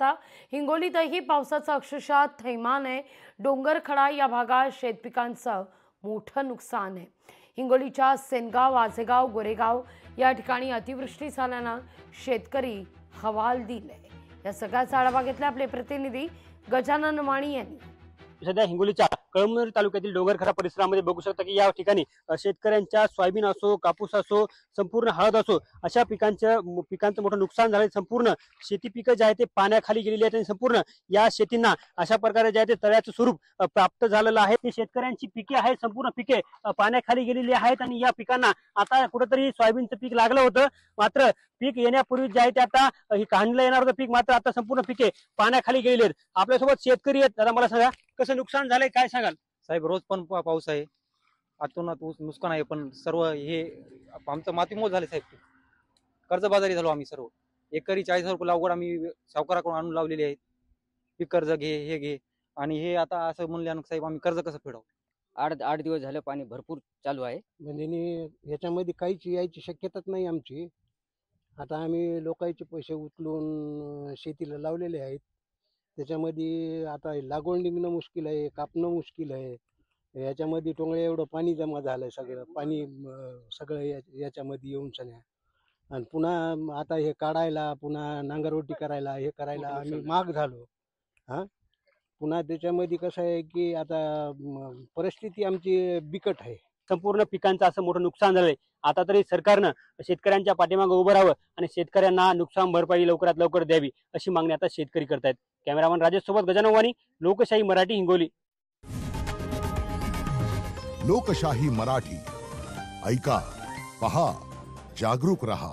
आता हिंगोलीतही पावसाचा अक्षरशः थैमान आहे। डोंगरखडा या भागात शेतपिकांचं मोठं नुकसान आहे। हिंगोलीच्या सेनगाव, आजेगाव, गोरेगाव या ठिकाणी अतिवृष्टी झाल्यानं शेतकरी हवालदिल आहे। या सगळ्याचा आढावा घेतला आपले प्रतिनिधी गजानन माणी यांनी। सध्या हिंगोलीच्या कळमनुरी तालुक्यातील डोंगरखडा परिसरामध्ये बघू शकता की या ठिकाणी शेतकऱ्यांच्या सोयाबीन असो, कापूस असो, संपूर्ण हळद असो, अशा पिकांचं मोठं नुकसान झालंय। संपूर्ण शेती पिकं जे आहेत ते पाण्याखाली गेलेली आहेत आणि संपूर्ण या शेतींना अशा प्रकारे जे आहे ते तळ्याचं स्वरूप प्राप्त झालेलं आहे। ती शेतकऱ्यांची पिके आहेत, संपूर्ण पिके पाण्याखाली गेलेली आहेत आणि या पिकांना आता कुठेतरी सोयाबीनचं पीक लागलं होतं, मात्र पीक येण्यापूर्वी जे आहे ते आता ही काढलं येणार होतं पीक, मात्र आता संपूर्ण पिके पाण्याखाली गेलेली आहेत। आपल्यासोबत शेतकरी आहेत। दादा मला सांगा कसं नुकसान झालंय, काय सांगाल? साहेब रोज पण पाऊस आहे, आतून नुकसान आहे, पण सर्व हे आमचं मातीमोल झाले साहेब। कर्जबाजारी झालो आम्ही सर्व। एकरी 40,000 रुपये अवघड आम्ही सावकाराकडून आणून लावलेली आहेत। पीक कर्ज घे, हे घे, आणि हे आता असं म्हणल्यानंतर साहेब आम्ही कर्ज कसं फेडावं? 8 दिवस झाले पाणी भरपूर चालू आहे। म्हणजे याच्यामध्ये काहीच यायची शक्यताच नाही आमची। आता आम्ही लोकांचे पैसे उचलून शेतीला लावलेले आहेत, त्याच्यामध्ये आता लागवड निघणं मुश्किल आहे, कापणं मुश्किल आहे। याच्यामध्ये टोंगळे एवढं पाणी जमा झालंय, सगळं पाणी सगळं याच्यामध्ये येऊन सन्या, आणि पुन्हा आता हे काढायला, पुन्हा नांगरवटी करायला, हे करायला आम्ही माग झालो। पुन्हा त्याच्यामध्ये कसं आहे की आता परिस्थिती आमची बिकट आहे। संपूर्ण पिकांचं असं मोठं नुकसान झालंय। आता तरी सरकारनं शेतकऱ्यांच्या पाठीमागे उभं राहावं आणि शेतकऱ्यांना नुकसान भरपाई लवकरात लवकर द्यावी अशी मागणी आता शेतकरी करतायत। कॅमेरामन राजेश सोबत गजानन वाणी, लोकशाही मराठी, हिंगोली। लोकशाही मराठी ऐका, पहा, जागरूक रहा।